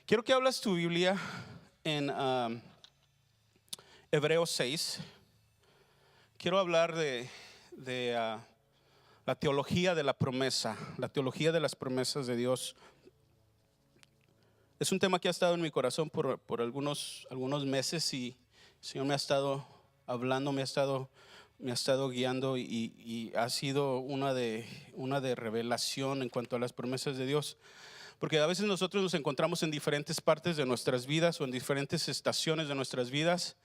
Quiero que hables tu Biblia en Hebreos 6. Quiero hablar de la teología de la promesa, la teología de las promesas de Dios. Es un tema que ha estado en mi corazón por algunos meses y el Señor me ha estado hablando, me ha estado guiando y ha sido una de revelación en cuanto a las promesas de Dios. Porque a veces nosotros nos encontramos en diferentes partes de nuestras vidas o en diferentes estaciones de nuestras vidas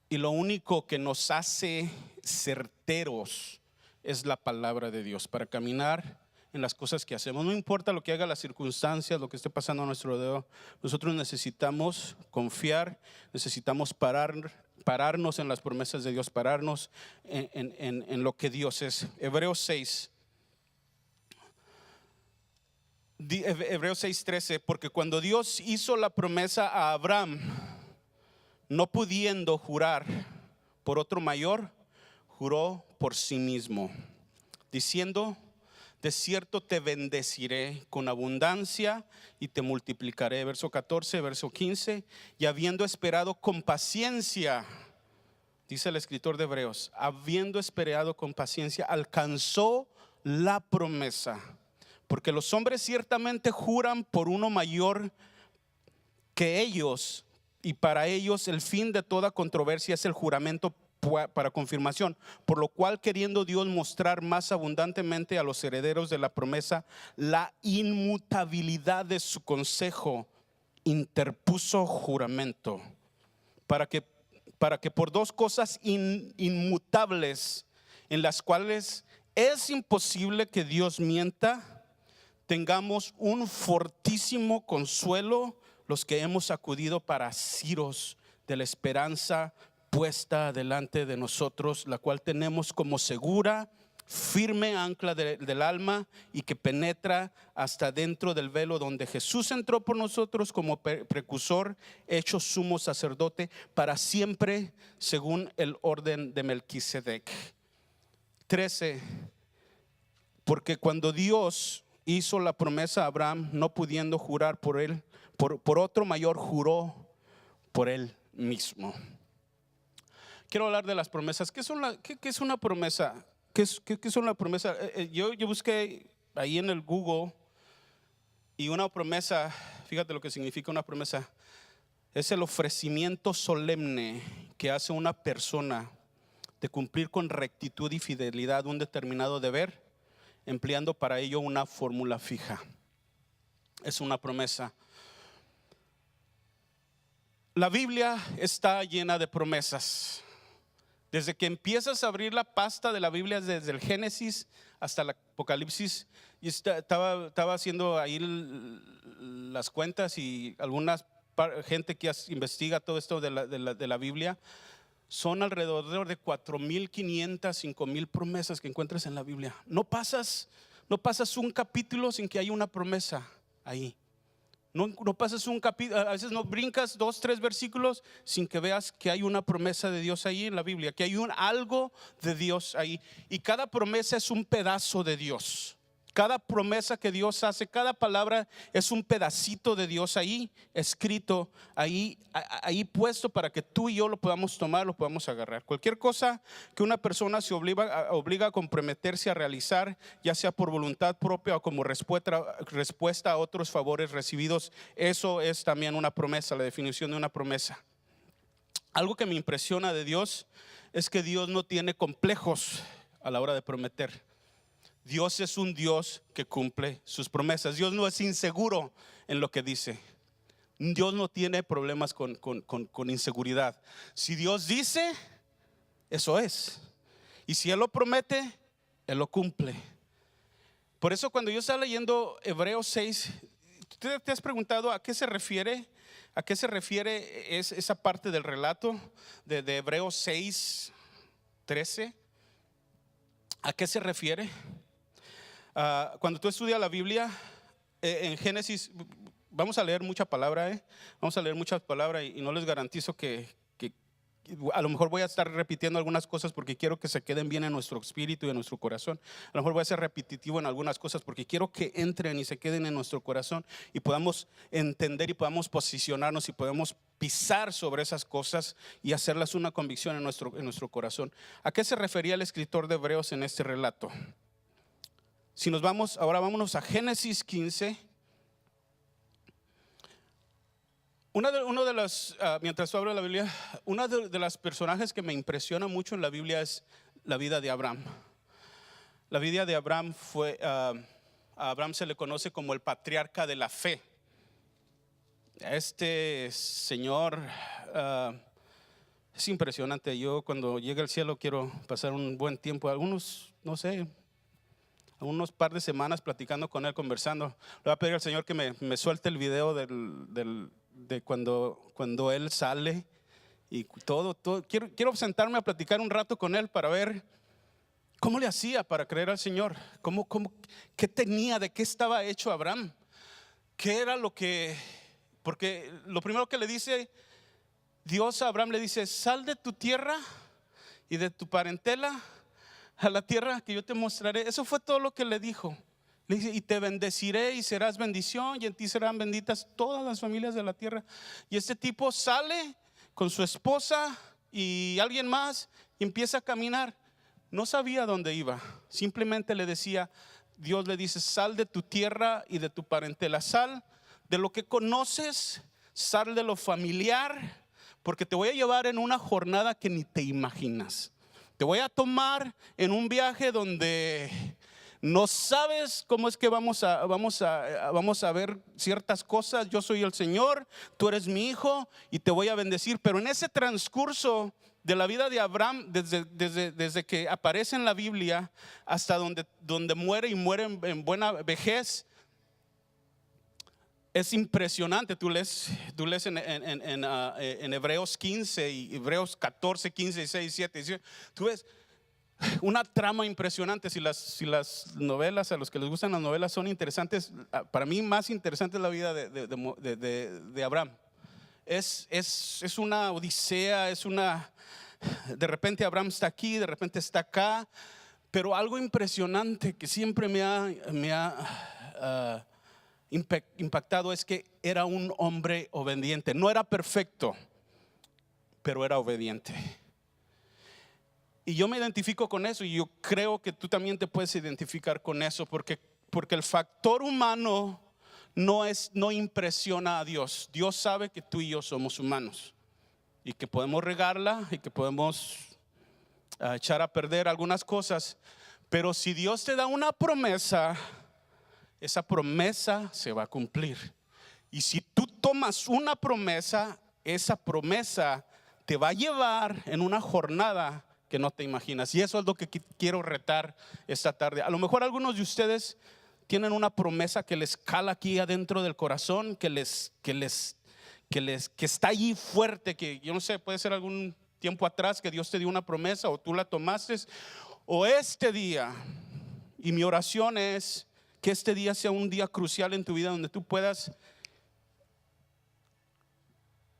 y lo único que nos hace certeros es la palabra de Dios para caminar en las cosas que hacemos. No importa lo que haga las circunstancias, lo que esté pasando a nuestro alrededor, nosotros necesitamos confiar, necesitamos pararnos en las promesas de Dios, pararnos en lo que Dios es. Hebreos 6. Hebreos 6:13, porque cuando Dios hizo la promesa a Abraham, no pudiendo jurar por otro mayor, juró por sí mismo, diciendo: de cierto te bendeciré con abundancia y te multiplicaré. Verso 14, verso 15, y habiendo esperado con paciencia, dice el escritor de Hebreos, habiendo esperado con paciencia, alcanzó la promesa. Porque los hombres ciertamente juran por uno mayor que ellos, y para ellos el fin de toda controversia es el juramento para confirmación. Por lo cual, queriendo Dios mostrar más abundantemente a los herederos de la promesa la inmutabilidad de su consejo, interpuso juramento, para que por dos cosas inmutables, en las cuales es imposible que Dios mienta, tengamos un fortísimo consuelo los que hemos acudido para asiros de la esperanza puesta delante de nosotros, la cual tenemos como segura, firme ancla del alma y que penetra hasta dentro del velo, donde Jesús entró por nosotros como precursor, hecho sumo sacerdote para siempre, según el orden de Melquisedec. 13. Porque cuando Dios hizo la promesa a Abraham, no pudiendo jurar por él, por otro mayor, juró por él mismo. Quiero hablar de las promesas. ¿Qué es una promesa? ¿Qué es una promesa? Yo busqué ahí en el Google, y una promesa, fíjate lo que significa una promesa. Es el ofrecimiento solemne que hace una persona de cumplir con rectitud y fidelidad un determinado deber, empleando para ello una fórmula fija. Es una promesa. La Biblia está llena de promesas. Desde que empiezas a abrir la pasta de la Biblia, desde el Génesis hasta el Apocalipsis, y estaba haciendo ahí las cuentas, y algunas gente que investiga todo esto de la Biblia, son alrededor de 4,500, 5,000 promesas que encuentras en la Biblia. No pasas un capítulo sin que haya una promesa ahí. No pasas un capítulo, a veces no brincas 2, 3 versículos sin que veas que hay una promesa de Dios ahí en la Biblia, que hay algo de Dios ahí. Y cada promesa es un pedazo de Dios. Cada promesa que Dios hace, cada palabra es un pedacito de Dios ahí escrito, ahí puesto para que tú y yo lo podamos tomar, lo podamos agarrar. Cualquier cosa que una persona se obliga a comprometerse a realizar, ya sea por voluntad propia o como respuesta a otros favores recibidos, eso es también una promesa, la definición de una promesa. Algo que me impresiona de Dios es que Dios no tiene complejos a la hora de prometer. Dios es un Dios que cumple sus promesas. Dios no es inseguro en lo que dice. Dios no tiene problemas con inseguridad. Si Dios dice, eso es. Y si Él lo promete, Él lo cumple. Por eso cuando yo estaba leyendo Hebreos 6, ¿tú te has preguntado a qué se refiere? ¿A qué se refiere esa parte del relato de Hebreos 6, 13? ¿A qué se refiere? Cuando tú estudias la Biblia, en Génesis, vamos a leer mucha palabra, vamos a leer muchas palabras, y no les garantizo que a lo mejor voy a estar repitiendo algunas cosas porque quiero que se queden bien en nuestro espíritu y en nuestro corazón. A lo mejor voy a ser repetitivo en algunas cosas porque quiero que entren y se queden en nuestro corazón y podamos entender y podamos posicionarnos y podamos pisar sobre esas cosas y hacerlas una convicción en nuestro corazón. ¿A qué se refería el escritor de Hebreos en este relato? Si nos vamos, ahora vámonos a Génesis 15. Mientras tú abres la Biblia, una de las personajes que me impresiona mucho en la Biblia es la vida de Abraham. La vida de Abraham a Abraham se le conoce como el patriarca de la fe. Este señor es impresionante. Yo cuando llegue al cielo quiero pasar un buen tiempo, algunos, no sé, unos par de semanas platicando con él, conversando. Le voy a pedir al Señor que me suelte el video de cuando él sale y todo. Quiero sentarme a platicar un rato con él para ver cómo le hacía para creer al Señor, qué tenía, de qué estaba hecho Abraham, qué era porque lo primero que le dice Dios a Abraham, le dice: sal de tu tierra y de tu parentela a la tierra que yo te mostraré. Eso fue todo lo que le dijo. Le dice: y te bendeciré y serás bendición, y en ti serán benditas todas las familias de la tierra. Y este tipo sale con su esposa y alguien más y empieza a caminar. No sabía dónde iba, simplemente le decía, Dios le dice: sal de tu tierra y de tu parentela, sal de lo que conoces, sal de lo familiar, porque te voy a llevar en una jornada que ni te imaginas. Te voy a tomar en un viaje donde no sabes cómo es que vamos a ver ciertas cosas. Yo soy el Señor, tú eres mi hijo y te voy a bendecir. Pero en ese transcurso de la vida de Abraham, desde que aparece en la Biblia hasta donde muere y muere en buena vejez, es impresionante. Tú lees en Hebreos 15 y Hebreos 14, 15, 16, 17, 18. Tú ves una trama impresionante. Si las novelas, a los que les gustan las novelas, son interesantes, para mí más interesante es la vida de Abraham. Es una odisea, de repente Abraham está aquí, de repente está acá. Pero algo impresionante que siempre me ha impactado es que era un hombre obediente. No era perfecto, pero era obediente. Y yo me identifico con eso, y yo creo que tú también te puedes identificar con eso, porque el factor humano no impresiona a Dios. Dios sabe que tú y yo somos humanos y que podemos regarla y que podemos echar a perder algunas cosas. Pero si Dios te da una promesa, esa promesa se va a cumplir. Y si tú tomas una promesa, esa promesa te va a llevar en una jornada que no te imaginas. Y eso es lo que quiero retar esta tarde. A lo mejor algunos de ustedes tienen una promesa que les cala aquí adentro del corazón, que está allí fuerte, que yo no sé, puede ser algún tiempo atrás que Dios te dio una promesa o tú la tomaste, o este día. Y mi oración es que este día sea un día crucial en tu vida, donde tú puedas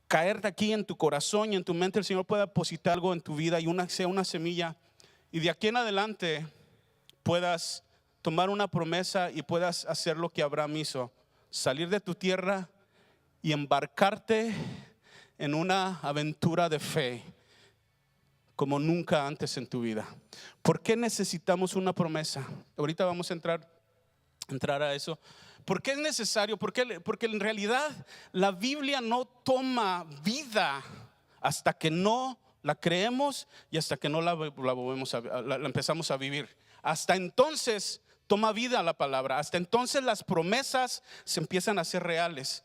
caerte aquí en tu corazón y en tu mente. El Señor pueda depositar algo en tu vida y sea una semilla, y de aquí en adelante puedas tomar una promesa y puedas hacer lo que Abraham hizo: salir de tu tierra y embarcarte en una aventura de fe como nunca antes en tu vida. ¿Por qué necesitamos una promesa? Ahorita vamos a entrar a eso. ¿Por qué es necesario? Porque en realidad la Biblia no toma vida hasta que no la creemos y hasta que no la empezamos a vivir. Hasta entonces toma vida la palabra. Hasta entonces las promesas se empiezan a hacer reales.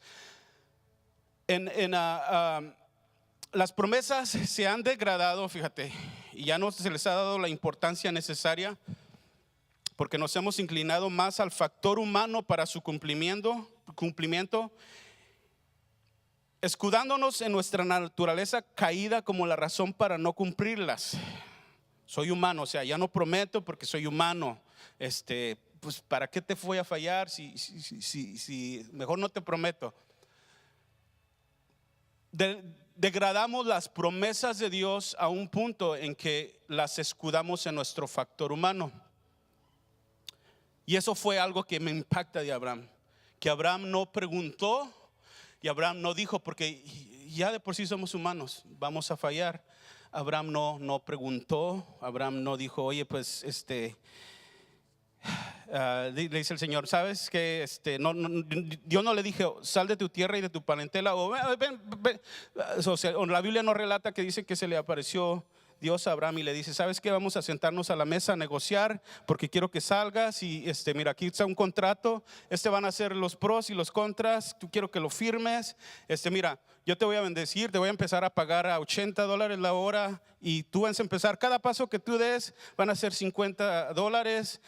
Las promesas se han degradado, fíjate, y ya no se les ha dado la importancia necesaria, porque nos hemos inclinado más al factor humano para su cumplimiento, escudándonos en nuestra naturaleza caída como la razón para no cumplirlas. Soy humano, o sea, ya no prometo porque soy humano. Pues ¿para qué te voy a fallar si mejor no te prometo? degradamos las promesas de Dios a un punto en que las escudamos en nuestro factor humano. Y eso fue algo que me impacta de Abraham, que Abraham no preguntó y Abraham no dijo, porque ya de por sí somos humanos, vamos a fallar. Abraham no preguntó, Abraham no dijo, oye, pues le dice el Señor, ¿sabes que Dios no le dijo, sal de tu tierra y de tu parentela, o ven. O sea, la Biblia no relata que dice que se le apareció Dios a Abraham y le dice, ¿sabes qué? Vamos a sentarnos a la mesa a negociar, porque quiero que salgas y mira, aquí está un contrato, van a ser los pros y los contras, tú quiero que lo firmes, mira, yo te voy a bendecir, te voy a empezar a pagar a $80 la hora y tú vas a empezar, cada paso que tú des van a ser $50,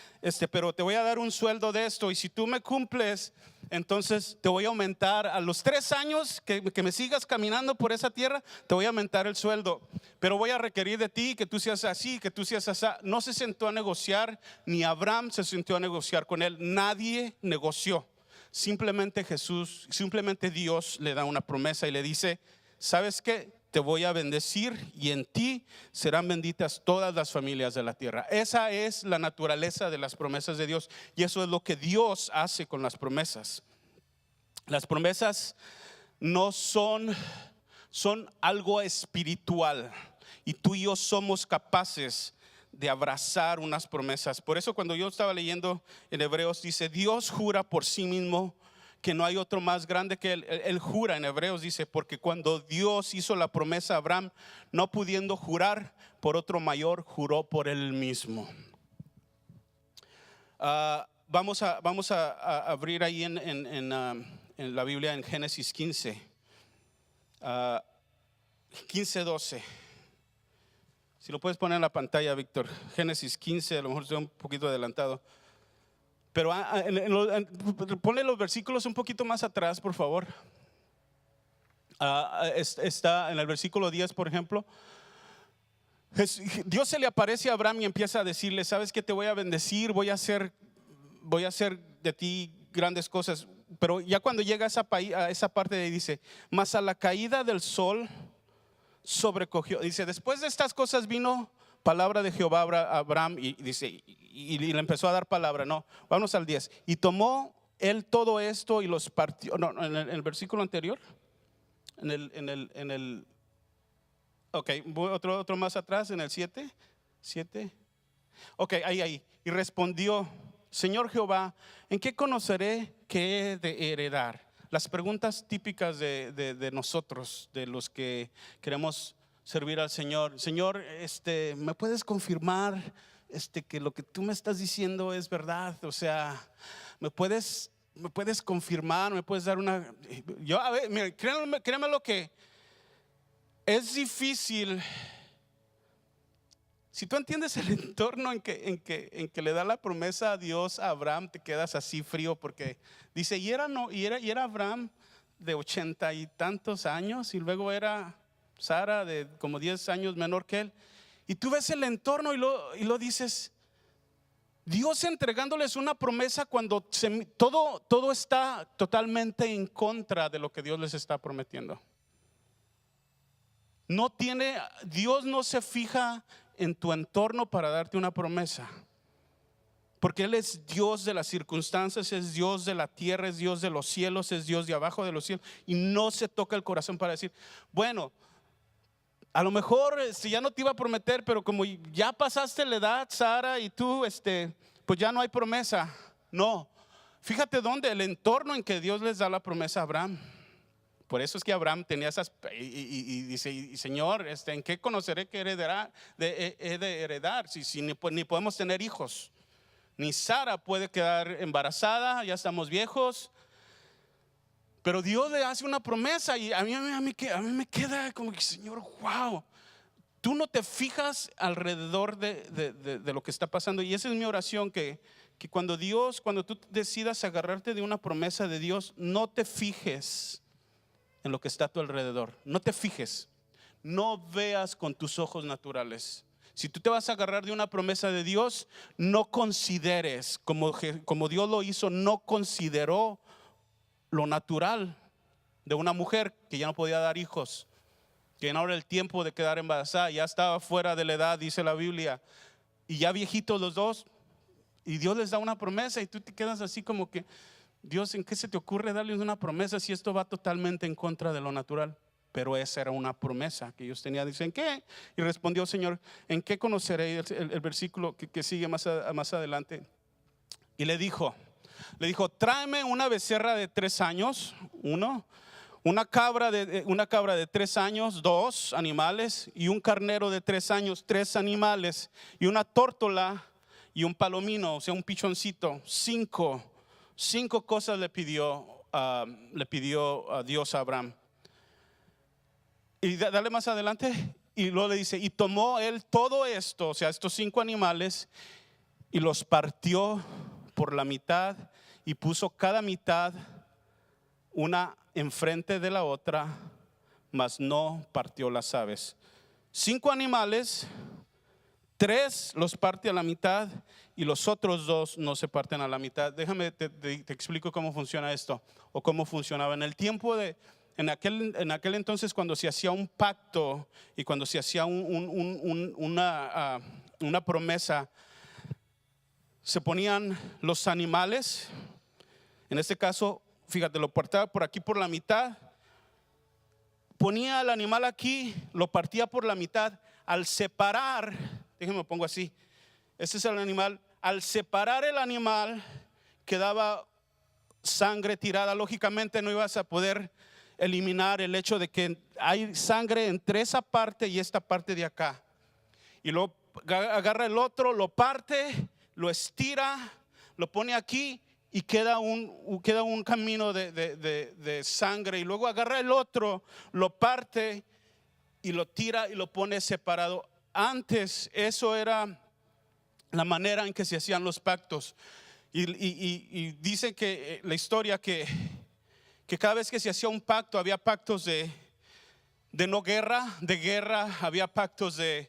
pero te voy a dar un sueldo de esto y si tú me cumples, entonces te voy a aumentar a los 3 años que me sigas caminando por esa tierra, te voy a aumentar el sueldo, pero voy a requerir de ti que tú seas así, que tú seas así. No se sentó a negociar, ni Abraham se sentó a negociar con él, nadie negoció. Simplemente Dios le da una promesa y le dice, ¿sabes qué? Te voy a bendecir y en ti serán benditas todas las familias de la tierra. Esa es la naturaleza de las promesas de Dios y eso es lo que Dios hace con las promesas. Las promesas no son algo espiritual y tú y yo somos capaces de abrazar unas promesas. Por eso cuando yo estaba leyendo en Hebreos dice, Dios jura por sí mismo que no hay otro más grande que él. Él jura en Hebreos, dice, porque cuando Dios hizo la promesa a Abraham, no pudiendo jurar por otro mayor, juró por él mismo. Vamos a abrir ahí en la Biblia en Génesis 15, 12. Si lo puedes poner en la pantalla, Víctor. Génesis 15, a lo mejor estoy un poquito adelantado. Pero ponle los versículos un poquito más atrás, por favor. Está en el versículo 10, por ejemplo. Dios se le aparece a Abraham y empieza a decirle, ¿sabes qué? Te voy a bendecir, voy a hacer de ti grandes cosas. Pero ya cuando llega a esa parte dice, mas a la caída del sol sobrecogió. Dice, después de estas cosas vino palabra de Jehová a Abraham y dice, y le empezó a dar palabra. No, vamos al 10. Y tomó él todo esto y los partió. No, en el versículo anterior. Ok, otro más atrás, en el 7. Ok, ahí. Y respondió, Señor Jehová, ¿en qué conoceré que he de heredar? Las preguntas típicas de nosotros, de los que queremos servir al Señor. Señor, ¿me puedes confirmar que lo que tú me estás diciendo es verdad? O sea, ¿me puedes confirmar? ¿Me puedes dar una? Yo, a ver, mira, créeme lo que es difícil. Si tú entiendes el entorno en que le da la promesa a Dios a Abraham, te quedas así frío porque dice, y era Abraham de 80 y tantos años y luego era Sara de como 10 años menor que él. Y tú ves el entorno y lo dices, Dios entregándoles una promesa cuando todo está totalmente en contra de lo que Dios les está prometiendo. Dios no se fija en tu entorno para darte una promesa, porque Él es Dios de las circunstancias, es Dios de la tierra, es Dios de los cielos, es Dios de abajo de los cielos, y no se toca el corazón para decir, bueno, a lo mejor ya no te iba a prometer, pero como ya pasaste la edad, Sara, y tú pues ya no hay promesa. No, fíjate dónde, el entorno en que Dios les da la promesa a Abraham. Por eso es que Abraham tenía esas y dice, Señor, ¿en qué conoceré que he de heredar? Si ni podemos tener hijos, ni Sara puede quedar embarazada, ya estamos viejos. Pero Dios le hace una promesa y a mí me queda como que, Señor, wow. Tú no te fijas alrededor de lo que está pasando. Y esa es mi oración, que cuando tú decidas agarrarte de una promesa de Dios, no te fijes en lo que está a tu alrededor. No te fijes, no veas con tus ojos naturales. Si tú te vas a agarrar de una promesa de Dios, no consideres como Dios lo hizo, no consideró lo natural de una mujer que ya no podía dar hijos. que no era el tiempo de quedar embarazada, ya estaba fuera de la edad, dice la Biblia, y ya viejitos los dos, y Dios les da una promesa y tú te quedas así como que, Dios, ¿en qué se te ocurre darles una promesa si esto va totalmente en contra de lo natural? Pero esa era una promesa que ellos tenían. Dicen, ¿qué? Y respondió, Señor, ¿en qué conoceré? El versículo que sigue más adelante. Y le dijo, tráeme una becerra de 3 años, una cabra de 3 años, 2 animales, y un carnero de 3 años, 3 animales, y una tórtola y un palomino, o sea, un pichoncito. 5 cosas le pidió a Dios a Abraham. Y dale más adelante, y luego le dice, y tomó él todo esto, o sea, estos 5 animales, y los partió por la mitad, y puso cada mitad una enfrente de la otra, mas no partió las aves. 5 animales, 3 los parte a la mitad, y los otros 2 no se parten a la mitad. Déjame te explico cómo funciona esto, o cómo funcionaba en el tiempo en aquel entonces, cuando se hacía un pacto y cuando se hacía una promesa, se ponían los animales. En este caso, fíjate, lo partía por aquí por la mitad, ponía el animal aquí, lo partía por la mitad. Al separar, déjenme lo pongo así, este es el animal. Al separar el animal, quedaba sangre tirada. Lógicamente no ibas a poder eliminar el hecho de que hay sangre entre esa parte y esta parte de acá. Y luego agarra el otro, lo parte, lo estira, lo pone aquí y queda un camino de sangre. Y luego agarra el otro, lo parte y lo tira y lo pone separado. Antes eso era la manera en que se hacían los pactos. Y dice que la historia que cada vez que se hacía un pacto, había pactos de no guerra, de guerra, había pactos de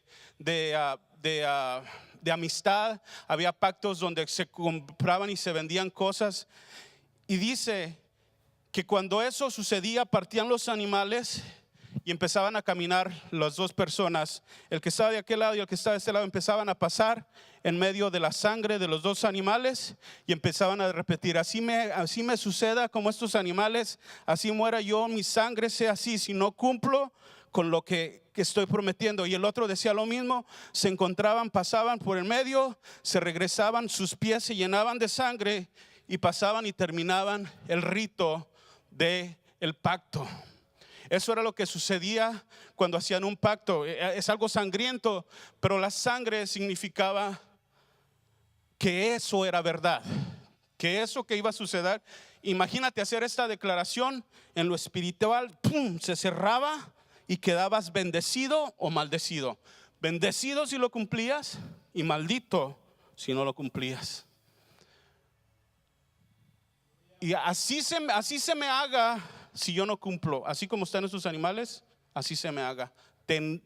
amistad, había pactos donde se compraban y se vendían cosas. Y dice que cuando eso sucedía, partían los animales y empezaban a caminar las 2 personas, el que estaba de aquel lado y el que estaba de este lado, empezaban a pasar en medio de la sangre de los 2 animales y empezaban a repetir, así me suceda como estos animales, así muera yo, mi sangre sea así, si no cumplo con lo que estoy prometiendo. Y el otro decía lo mismo, se encontraban, pasaban por el medio, se regresaban, sus pies se llenaban de sangre y pasaban y terminaban el rito del pacto. Eso era lo que sucedía cuando hacían un pacto. Es algo sangriento, pero la sangre significaba que eso era verdad, que eso que iba a suceder. Imagínate hacer esta declaración en lo espiritual, ¡pum!, se cerraba y quedabas bendecido o maldecido. Bendecido si lo cumplías y maldito si no lo cumplías. Y así se me haga si yo no cumplo, así como están esos animales, así se me haga.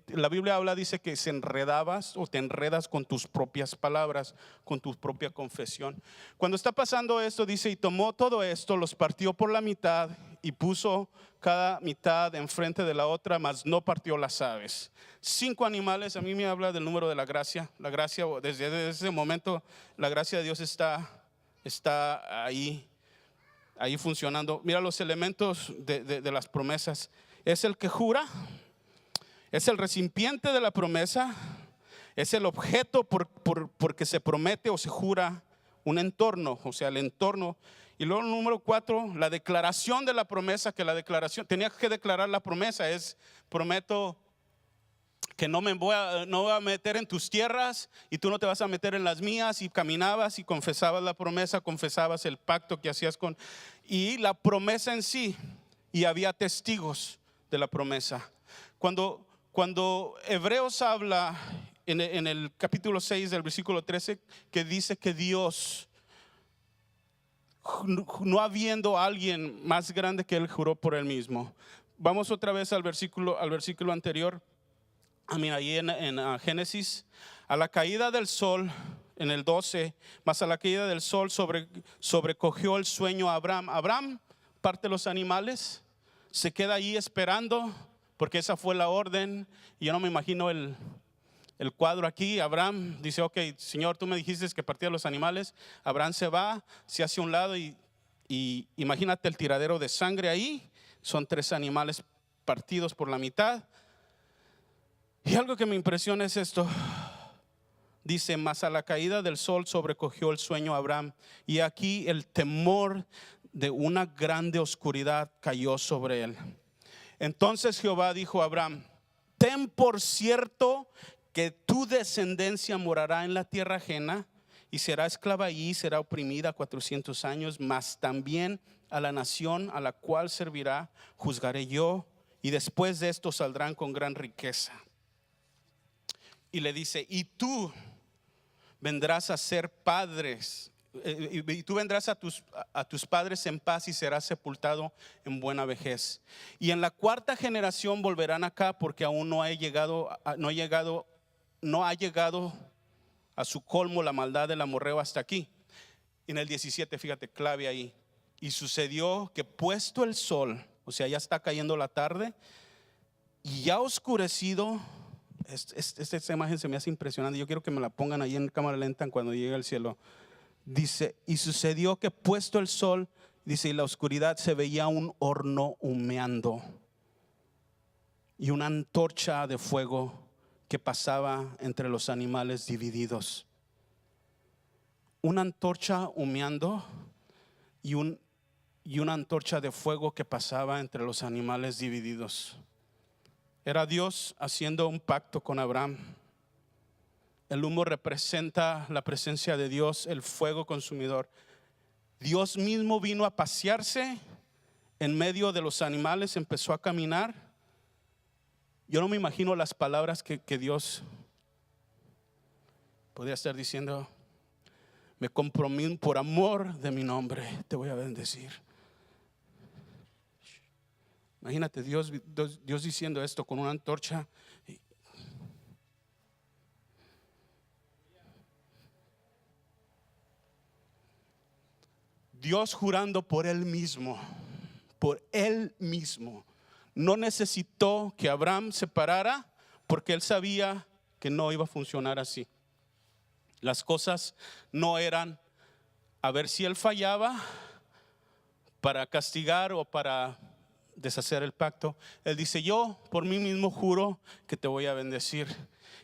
La Biblia dice que se enredabas o te enredas con tus propias palabras, con tu propia confesión. Cuando está pasando esto, dice, y tomó todo esto, los partió por la mitad y puso cada mitad enfrente de la otra, mas no partió las aves. 5 animales, a mí me habla del número de la gracia. La gracia, desde ese momento, la gracia de Dios está ahí funcionando. Mira los elementos de las promesas. Es el que jura, es el recipiente de la promesa, es el objeto porque se promete o se jura un entorno, o sea, el entorno. Y luego el número 4, la declaración de la promesa, que la declaración, tenía que declarar la promesa, es prometo que no me voy a meter en tus tierras y tú no te vas a meter en las mías. Y caminabas y confesabas la promesa, confesabas el pacto que hacías y la promesa en sí, y había testigos de la promesa. Cuando Hebreos habla en el capítulo 6 del versículo 13, que dice que Dios, no habiendo alguien más grande que él, juró por él mismo. Vamos otra vez al versículo anterior. Ahí en Génesis, a la caída del sol, en el 12, más a la caída del sol sobrecogió el sueño a Abraham. Abraham parte los animales, se queda ahí esperando porque esa fue la orden. Y yo no me imagino el cuadro aquí. Abraham dice, ok, Señor, tú me dijiste que partía los animales. Abraham se va, se hace a un lado y imagínate el tiradero de sangre ahí. Son 3 animales partidos por la mitad. Y algo que me impresiona es esto. Dice, mas a la caída del sol sobrecogió el sueño a Abraham, y aquí el temor de una grande oscuridad cayó sobre él. Entonces Jehová dijo a Abraham, ten por cierto que tu descendencia morará en la tierra ajena y será esclava allí, será oprimida 400 años, mas también a la nación a la cual servirá juzgaré yo, y después de esto saldrán con gran riqueza. Y le dice, y tú vendrás a ser padres, y tú vendrás a tus padres en paz y serás sepultado en buena vejez. Y en la 4ª generación volverán acá, porque aún no ha llegado a su colmo la maldad del amorreo hasta aquí. Y en el 17, fíjate, clave ahí. Y sucedió que puesto el sol, o sea, ya está cayendo la tarde, y ya oscurecido. Esta imagen se me hace impresionante. Yo quiero que me la pongan ahí en cámara lenta cuando llegue al cielo. Dice, y sucedió que puesto el sol, dice, y la oscuridad, se veía un horno humeando y una antorcha de fuego que pasaba entre los animales divididos. Una antorcha humeando y una antorcha de fuego que pasaba entre los animales divididos. Era Dios haciendo un pacto con Abraham. El humo representa la presencia de Dios, el fuego consumidor. Dios mismo vino a pasearse en medio de los animales, empezó a caminar. Yo no me imagino las palabras que Dios podría estar diciendo. Me comprometo por amor de mi nombre, te voy a bendecir. Imagínate Dios diciendo esto con una antorcha. Dios jurando por Él mismo. No necesitó que Abraham se parara, porque él sabía que no iba a funcionar así. Las cosas no eran a ver si él fallaba para castigar o para deshacer el pacto. Él dice, yo por mí mismo juro que te voy a bendecir.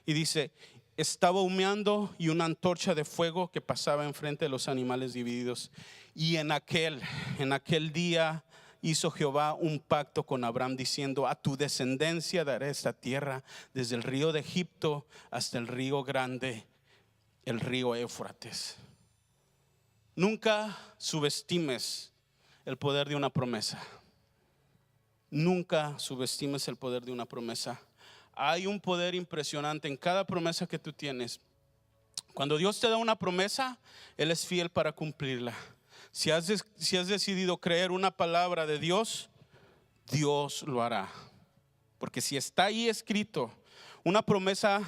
Y dice, estaba humeando y una antorcha de fuego que pasaba enfrente de los animales divididos. Y en aquel día hizo Jehová un pacto con Abraham, diciendo, a tu descendencia daré esta tierra, desde el río de Egipto hasta el río grande, el río Éufrates. Nunca subestimes el poder de una promesa. Nunca subestimes el poder de una promesa. Hay un poder impresionante en cada promesa que tú tienes. Cuando Dios te da una promesa, Él es fiel para cumplirla. Si has decidido creer una palabra de Dios, Dios lo hará. Porque si está ahí escrito, una promesa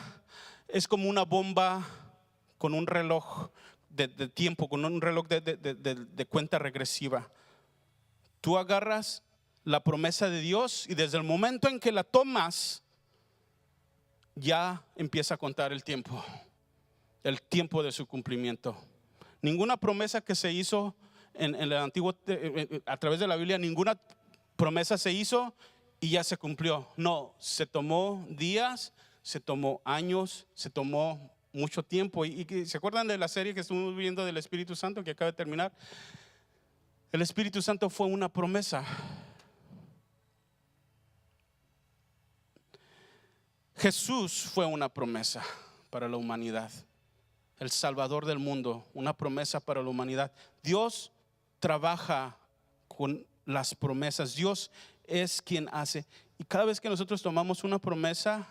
es como una bomba con un reloj de tiempo, con un reloj de cuenta regresiva. Tú agarras la promesa de Dios y desde el momento en que la tomas, ya empieza a contar el tiempo de su cumplimiento. Ninguna promesa que se hizo en el antiguo, a través de la Biblia, ninguna promesa se hizo y ya se cumplió. No, se tomó días, se tomó años, se tomó mucho tiempo. Y ¿se acuerdan de la serie que estuvimos viendo del Espíritu Santo que acaba de terminar? El Espíritu Santo fue una promesa. Jesús fue una promesa para la humanidad. El Salvador del mundo, una promesa para la humanidad. Dios trabaja con las promesas. Dios es quien hace. Y cada vez que nosotros tomamos una promesa,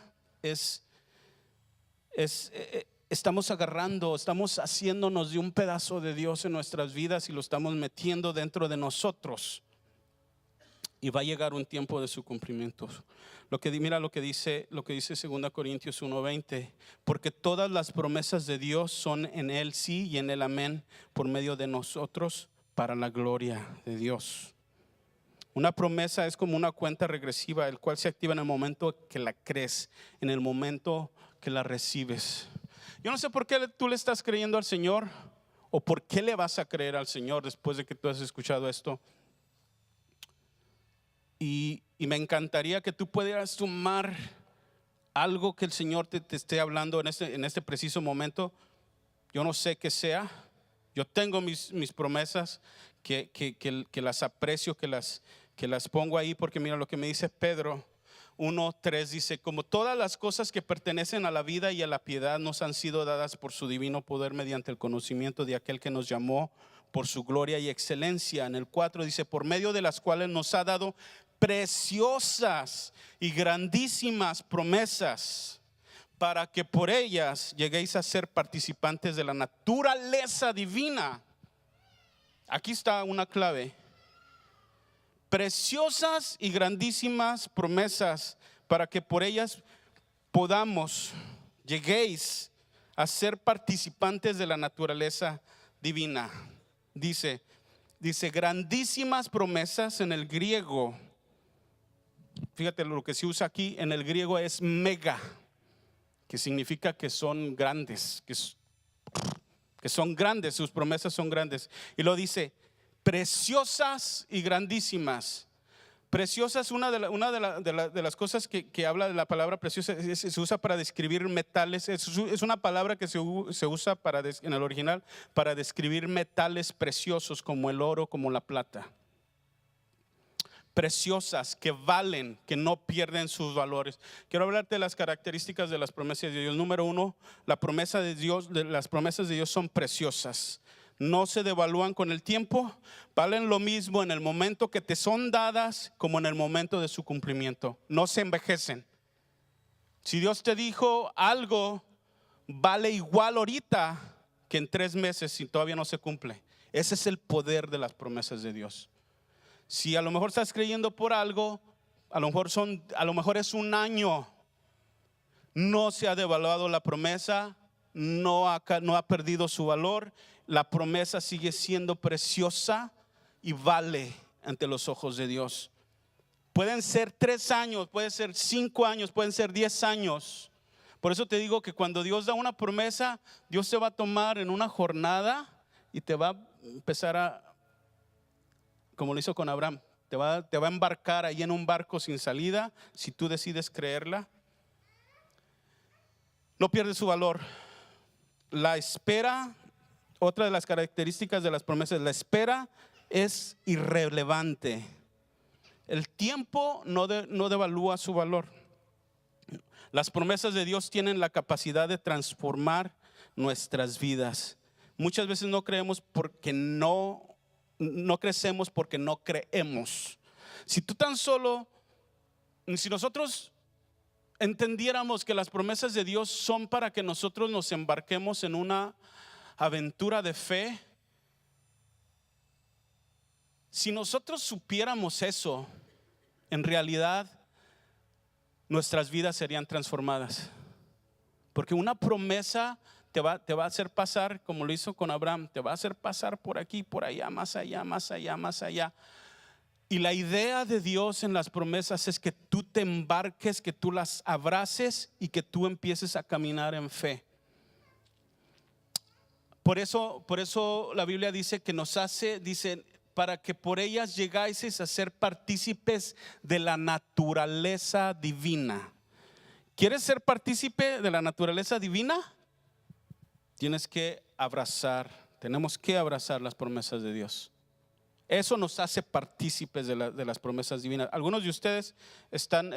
estamos agarrando, estamos haciéndonos de un pedazo de Dios en nuestras vidas y lo estamos metiendo dentro de nosotros. Y va a llegar un tiempo de su cumplimiento. Mira lo que dice 2 Corintios 1:20. Porque todas las promesas de Dios son en Él sí y en Él amén, por medio de nosotros, para la gloria de Dios. Una promesa es como una cuenta regresiva, el cual se activa en el momento que la crees, en el momento que la recibes. Yo no sé por qué tú le estás creyendo al Señor o por qué le vas a creer al Señor después de que tú has escuchado esto. Y me encantaría que tú pudieras tomar algo que el Señor te esté hablando en este preciso momento. Yo no sé qué sea. Yo tengo mis promesas que las aprecio, que las pongo ahí, porque mira lo que me dice Pedro 1:3, dice: como todas las cosas que pertenecen a la vida y a la piedad nos han sido dadas por su divino poder mediante el conocimiento de aquel que nos llamó por su gloria y excelencia. En el 4 dice: por medio de las cuales nos ha dado preciosas y grandísimas promesas, para que por ellas lleguéis a ser participantes de la naturaleza divina. Aquí está una clave: preciosas y grandísimas promesas, para que por ellas lleguéis a ser participantes de la naturaleza divina. Dice grandísimas promesas. En el griego, fíjate lo que se usa aquí en el griego es mega, que significa que son grandes, que son grandes, sus promesas son grandes. Y lo dice preciosas y grandísimas. Preciosa es una de las cosas que habla de la palabra preciosa. Se usa para describir metales. Es una palabra que se usa en el original para describir metales preciosos como el oro, como la plata. Preciosas, que valen, que no pierden sus valores. Quiero hablarte de las características de las promesas de Dios. Número 1, las promesas de Dios son preciosas. No se devalúan con el tiempo, valen lo mismo en el momento que te son dadas como en el momento de su cumplimiento. No se envejecen. Si Dios te dijo algo, vale igual ahorita que en 3 meses si todavía no se cumple. Ese es el poder de las promesas de Dios. Si a lo mejor estás creyendo por algo, a lo mejor es un año, no se ha devaluado la promesa, no ha perdido su valor. La promesa sigue siendo preciosa y vale ante los ojos de Dios. Pueden ser 3 años, pueden ser 5 años, pueden ser 10 años. Por eso te digo que cuando Dios da una promesa, Dios te va a tomar en una jornada y te va a empezar como lo hizo con Abraham, te va a embarcar ahí en un barco sin salida. Si tú decides creerla, no pierde su valor. La espera, otra de las características de las promesas, la espera es irrelevante. El tiempo no devalúa su valor. Las promesas de Dios tienen la capacidad de transformar nuestras vidas. Muchas veces no creemos porque no crecemos porque no creemos. Si nosotros entendiéramos que las promesas de Dios son para que nosotros nos embarquemos en una aventura de fe, si nosotros supiéramos eso, en realidad nuestras vidas serían transformadas. Porque una promesa te va a hacer pasar, como lo hizo con Abraham, te va a hacer pasar por aquí, por allá, más allá, más allá, más allá. Y la idea de Dios en las promesas es que tú te embarques, que tú las abraces y que tú empieces a caminar en fe. Por eso la Biblia dice que dice, para que por ellas llegáis a ser partícipes de la naturaleza divina. ¿Quieres ser partícipe de la naturaleza divina? Tenemos que abrazar las promesas de Dios. Eso nos hace partícipes de las promesas divinas. Algunos de ustedes están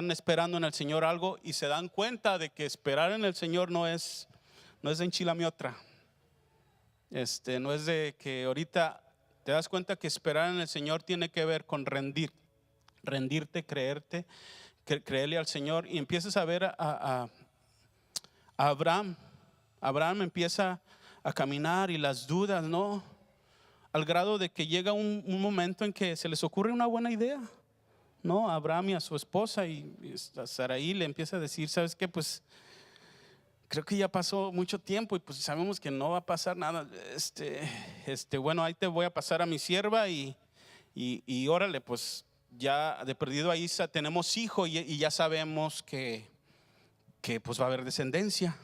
esperando en el Señor algo y se dan cuenta de que esperar en el Señor no es de enchilame-otra. No es de que ahorita te das cuenta que esperar en el Señor tiene que ver con rendirte, creerle al Señor. Y empiezas a ver a Abraham. Abraham empieza a caminar y las dudas, ¿no? Al grado de que llega un momento en que se les ocurre una buena idea, ¿no? A Abraham y a su esposa y a Sarai le empieza a decir, ¿sabes qué? Pues creo que ya pasó mucho tiempo y pues sabemos que no va a pasar nada. Bueno, ahí te voy a pasar a mi sierva y Y órale, pues ya de perdido ahí tenemos hijo y ya sabemos que pues va a haber descendencia.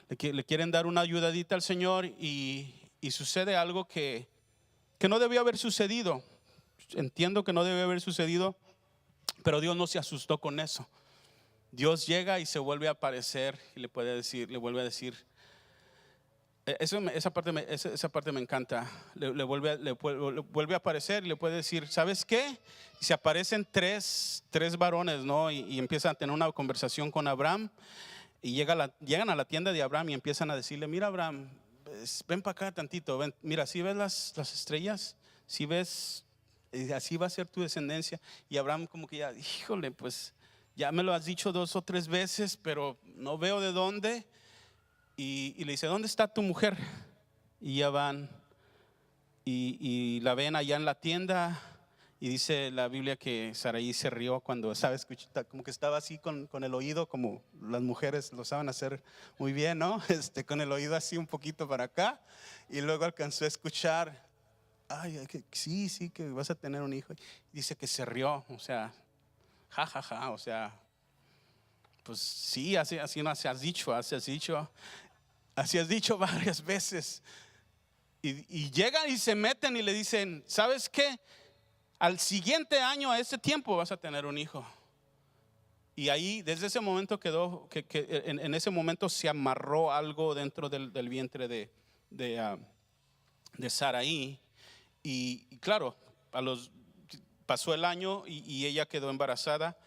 Le quieren dar una ayudadita al Señor y sucede algo que no debió haber sucedido. Entiendo que no debió haber sucedido, pero Dios no se asustó con eso. Dios llega y se vuelve a aparecer y le vuelve a decir. Esa parte me encanta. Le vuelve a aparecer y le puede decir, ¿sabes qué? Y se aparecen tres varones, ¿no? Y empiezan a tener una conversación con Abraham. Y llegan a la tienda de Abraham y empiezan a decirle, mira Abraham, ven para acá tantito, ven, mira, si ves las estrellas, si ves, así va a ser tu descendencia. Y Abraham como que ya, híjole, pues ya me lo has dicho 2 o 3 veces, pero no veo de dónde. Y le dice, ¿dónde está tu mujer? Y ya van y la ven allá en la tienda. Y dice la Biblia que Sarai se rió cuando estaba escuchando, como que estaba así con el oído, como las mujeres lo saben hacer muy bien, ¿no? Con el oído así un poquito para acá. Y luego alcanzó a escuchar, ay, sí, que vas a tener un hijo. Y dice que se rió, o sea, jajaja, o sea, pues sí, así no has dicho, así has dicho varias veces. Y llegan y se meten y le dicen, ¿sabes qué? Al siguiente año, a ese tiempo vas a tener un hijo. Y ahí, desde ese momento quedó, que en ese momento se amarró algo dentro del vientre de Sarai. Y claro, pasó el año y ella quedó embarazada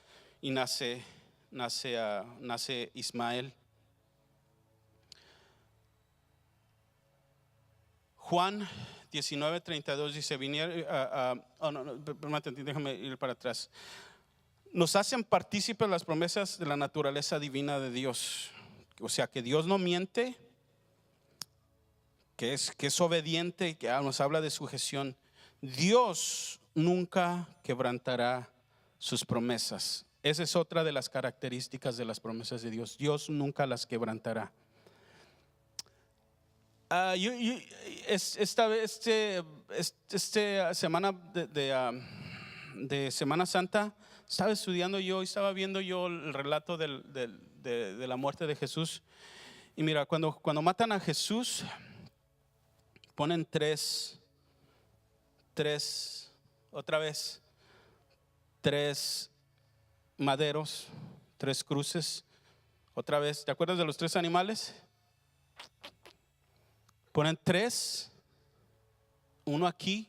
y nace Ismael. Juan 19:32 dice, déjame ir para atrás. Nos hacen partícipes las promesas de la naturaleza divina de Dios. O sea, que Dios no miente, que es obediente, que nos habla de sujeción. Dios nunca quebrantará sus promesas. Esa es otra de las características de las promesas de Dios. Dios nunca las quebrantará. Esta semana de Semana Santa estaba estudiando yo y estaba viendo yo el relato de la muerte de Jesús. Y mira, cuando matan a Jesús, ponen tres maderos, 3 cruces. Otra vez, ¿te acuerdas de los 3 animales? Ponen 3, uno aquí.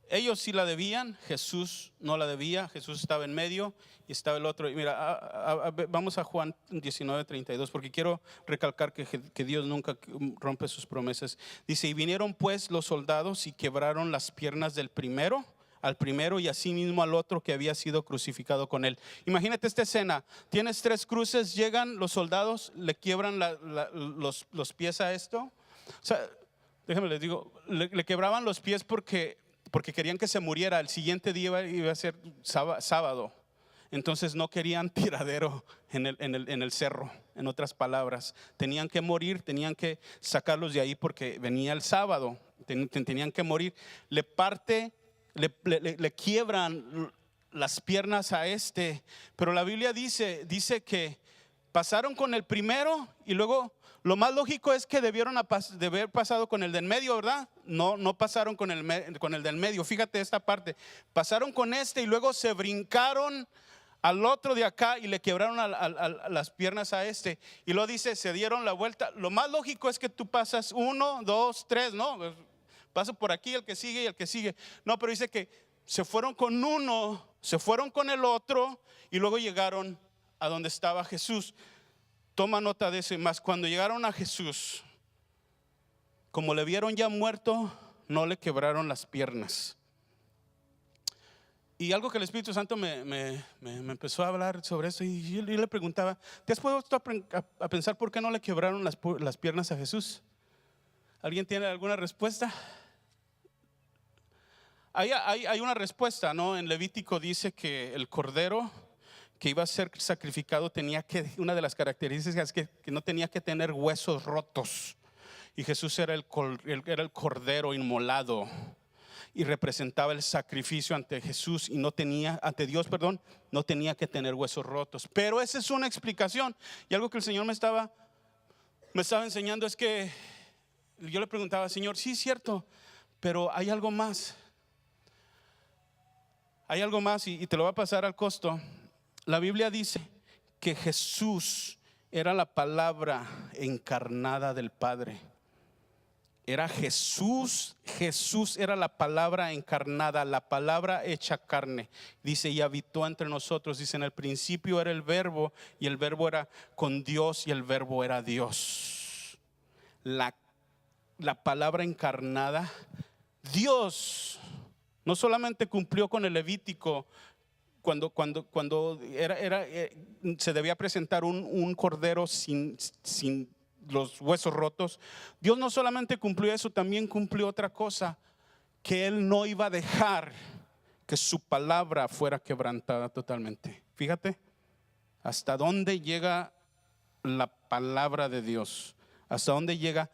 Ellos sí la debían, Jesús no la debía. Jesús estaba en medio y estaba el otro. Y mira, vamos a Juan 19:32, porque quiero recalcar que Dios nunca rompe sus promesas. Dice, y vinieron pues los soldados y quebraron las piernas al primero y asimismo al otro que había sido crucificado con él. Imagínate esta escena, tienes 3 cruces, llegan los soldados, le quiebran los pies a esto. O sea, déjenme les digo, le quebraban los pies porque querían que se muriera. El siguiente día iba a ser sábado. Entonces no querían tiradero en el cerro. En otras palabras, tenían que morir, tenían que sacarlos de ahí porque venía el sábado. Tenían que morir. Le quiebran las piernas a pero la Biblia dice que pasaron con el primero y luego lo más lógico es que debieron de haber pasado con el del medio, ¿verdad? No pasaron con el del medio. Fíjate esta parte. Pasaron con y luego se brincaron al otro de acá y le quebraron las piernas a y luego dice, se dieron la vuelta. Lo más lógico es que tú pasas 1, 2, 3, ¿no? Paso por aquí, el que sigue y el que sigue. No, pero dice que se fueron con uno, se fueron con el otro y luego llegaron a donde estaba Jesús. Toma nota de eso. Y más, cuando llegaron a Jesús, como le vieron ya muerto, no le quebraron las piernas. Y algo que el Espíritu Santo me empezó a hablar sobre eso. Y yo le preguntaba, ¿te has puesto a pensar por qué no le quebraron las piernas a Jesús? ¿Alguien tiene alguna respuesta? Hay una respuesta, ¿no? En Levítico dice que el cordero que iba a ser sacrificado una de las características es que no tenía que tener huesos rotos. Y Jesús era el cordero inmolado. y representaba el sacrificio ante Jesús y ante Dios, perdón, no tenía que tener huesos rotos. Pero esa es una explicación. Y algo que el Señor me estaba enseñando es que yo le preguntaba, Señor, sí es cierto, pero hay algo más. Hay algo más y te lo va a pasar al costo. La Biblia dice que Jesús era la palabra encarnada del Padre. Era Jesús era la palabra encarnada, la palabra hecha carne. Dice, y habitó entre nosotros. Dice, en el principio era el verbo, y el verbo era con Dios, y el verbo era Dios. La palabra encarnada. Dios no solamente cumplió con el Levítico cuando se debía presentar un cordero sin los huesos rotos. Dios no solamente cumplió eso, también cumplió otra cosa, que Él no iba a dejar que su palabra fuera quebrantada totalmente. Fíjate hasta dónde llega la palabra de Dios, hasta dónde llega.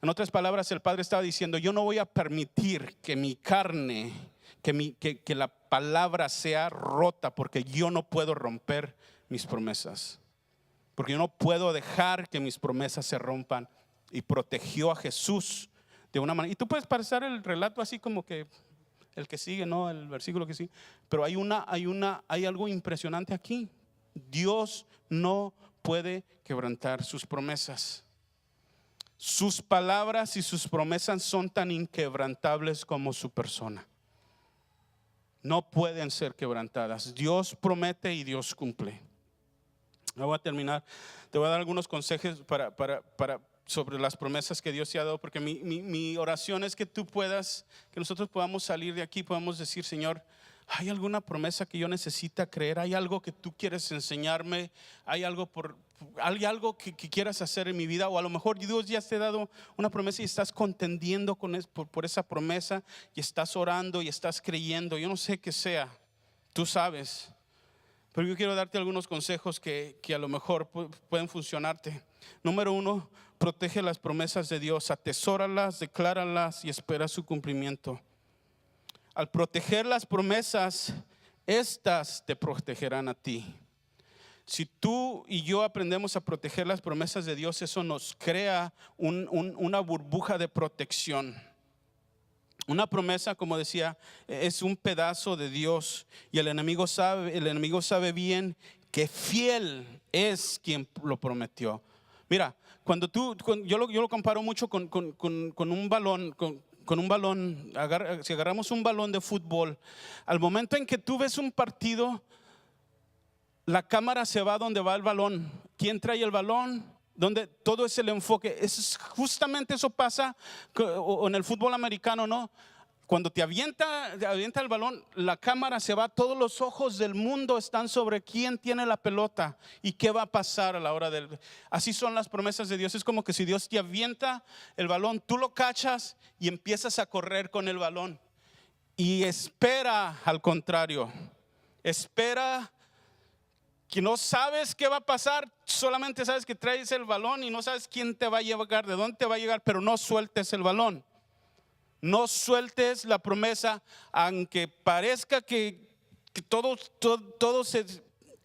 En otras palabras, el Padre estaba diciendo, yo no voy a permitir que mi carne, que la palabra sea rota, porque yo no puedo romper mis promesas. Porque yo no puedo dejar que mis promesas se rompan. Y protegió a Jesús de una manera. Y tú puedes pasar el relato así como que el que sigue, ¿no? El versículo que sigue. Pero hay algo impresionante aquí. Dios no puede quebrantar sus promesas. Sus palabras y sus promesas son tan inquebrantables como su persona. No pueden ser quebrantadas. Dios promete y Dios cumple. No voy a terminar. Te voy a dar algunos consejos sobre las promesas que Dios te ha dado, porque mi oración es que nosotros podamos salir de aquí, podamos decir, Señor, ¿hay alguna promesa que yo necesita creer? ¿Hay algo que tú quieres enseñarme? ¿Hay algo que quieras hacer en mi vida? O a lo mejor Dios ya te ha dado una promesa y estás contendiendo por esa promesa y estás orando y estás creyendo. Yo no sé qué sea, tú sabes. Pero yo quiero darte algunos consejos que a lo mejor pueden funcionarte. Número 1, protege las promesas de Dios, atesóralas, decláralas y espera su cumplimiento. Al proteger las promesas, estas te protegerán a ti. Si tú y yo aprendemos a proteger las promesas de Dios, eso nos crea una burbuja de protección. Una promesa, como decía, es un pedazo de Dios, y el enemigo sabe bien que fiel es quien lo prometió. Mira, yo lo comparo mucho con un balón, con un balón. Si agarramos un balón de fútbol, al momento en que tú ves un partido, la cámara se va donde va el balón. ¿Quién trae el balón? Donde todo es el enfoque. Justamente eso pasa en el fútbol americano, ¿no? Cuando te avienta el balón, la cámara se va, todos los ojos del mundo están sobre quién tiene la pelota y qué va a pasar a la hora Así son las promesas de Dios. Es como que si Dios te avienta el balón, tú lo cachas y empiezas a correr con el balón. Y espera, al contrario, espera, que no sabes qué va a pasar, solamente sabes que traes el balón y no sabes quién te va a llegar, de dónde te va a llegar, pero no sueltes el balón. No sueltes la promesa, aunque parezca que todo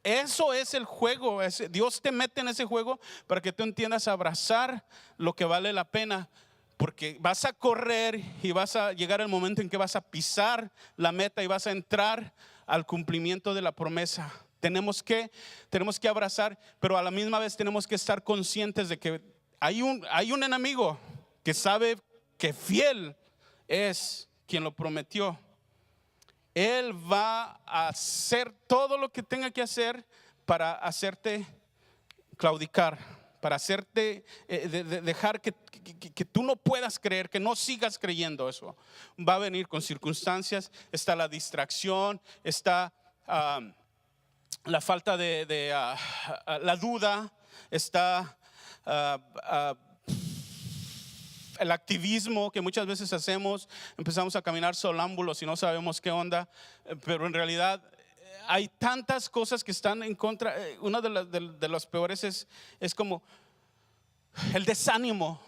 eso es el juego. Dios te mete en ese juego para que tú entiendas a abrazar lo que vale la pena, porque vas a correr y vas a llegar el momento en que vas a pisar la meta y vas a entrar al cumplimiento de la promesa. Tenemos que abrazar, pero a la misma vez tenemos que estar conscientes de que hay un enemigo que sabe que fiel es quien lo prometió. Él va a hacer todo lo que tenga que hacer para hacerte claudicar, para hacerte dejar que tú no puedas creer, que no sigas creyendo. Eso va a venir con circunstancias. Está la distracción, está la falta la duda, está el activismo que muchas veces hacemos. Empezamos a caminar sonámbulos y no sabemos qué onda, pero en realidad hay tantas cosas que están en contra. Una de los peores es como el desánimo.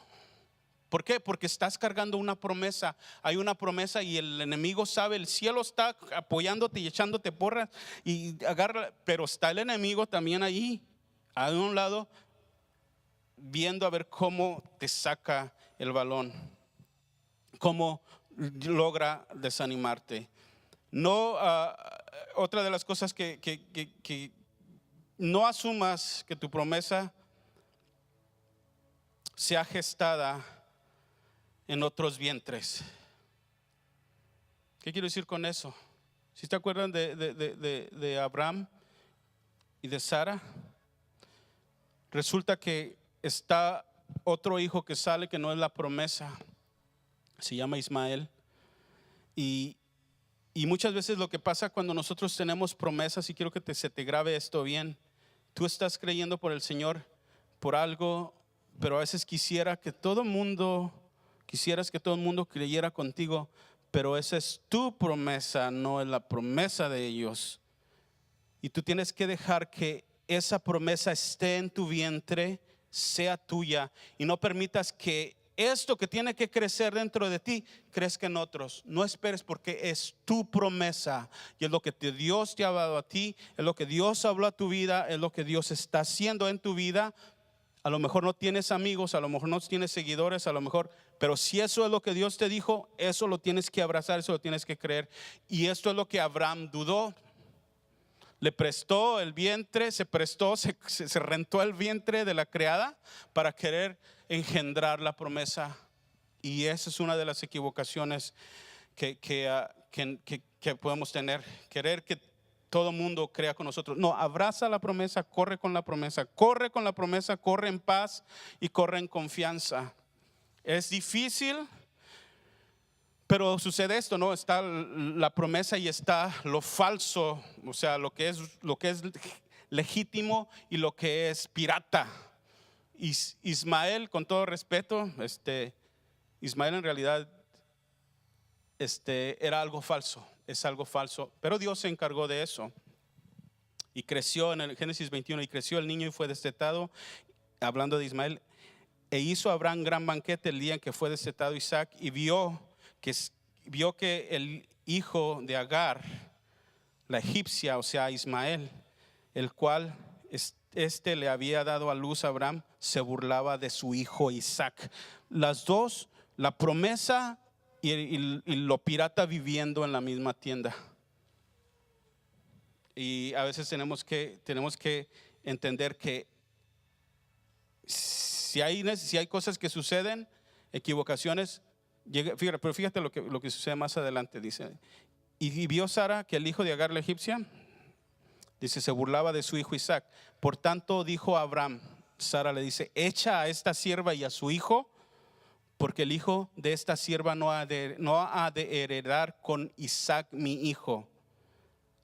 ¿Por qué? Porque estás cargando una promesa. Hay una promesa y el enemigo sabe, el cielo está apoyándote y echándote porras y agarra, pero está el enemigo también ahí, a un lado, viendo a ver cómo te saca el balón, cómo logra desanimarte. No, otra de las cosas que no asumas que tu promesa sea gestada en otros vientres. ¿Qué quiero decir con eso? Si te acuerdan de Abraham y de Sara, resulta que está otro hijo que sale que no es la promesa, se llama Ismael. Y muchas veces lo que pasa cuando nosotros tenemos promesas, y quiero que se te grabe esto bien, tú estás creyendo por el Señor por algo, pero a veces quisieras que todo el mundo creyera contigo, pero esa es tu promesa, no es la promesa de ellos. Y tú tienes que dejar que esa promesa esté en tu vientre, sea tuya, y no permitas que esto que tiene que crecer dentro de ti crezca en otros. No esperes, porque es tu promesa y es lo que Dios te ha dado a ti, es lo que Dios habló a tu vida, es lo que Dios está haciendo en tu vida. A lo mejor no tienes amigos, a lo mejor no tienes seguidores, a lo mejor, pero si eso es lo que Dios te dijo, eso lo tienes que abrazar, eso lo tienes que creer. Y esto es lo que Abraham dudó. Le prestó el vientre, se rentó el vientre de la criada para querer engendrar la promesa. Y esa es una de las equivocaciones que podemos tener, querer que todo mundo crea con nosotros. No, abraza la promesa, corre con la promesa, corre con la promesa, corre en paz y corre en confianza. Es difícil, pero sucede esto, ¿no? Está la promesa y está lo falso, o sea, lo que es legítimo y lo que es pirata. Ismael, con todo respeto, Ismael en realidad era algo falso, es algo falso, pero Dios se encargó de eso. Y creció en el Génesis 21, y creció el niño y fue destetado, hablando de Ismael. E hizo Abraham gran banquete el día en que fue destetado Isaac, y vio que el hijo de Agar, la egipcia, o sea Ismael, el cual le había dado a luz a Abraham, se burlaba de su hijo Isaac. Las dos, la promesa y lo pirata, viviendo en la misma tienda. Y a veces tenemos que entender que si hay cosas que suceden, equivocaciones, pero fíjate lo que sucede más adelante. Dice, y vio Sara que el hijo de Agar la egipcia, dice, se burlaba de su hijo Isaac. Por tanto dijo a Abraham, Sara le dice, echa a esta sierva y a su hijo, porque el hijo de esta sierva no ha de heredar con Isaac mi hijo.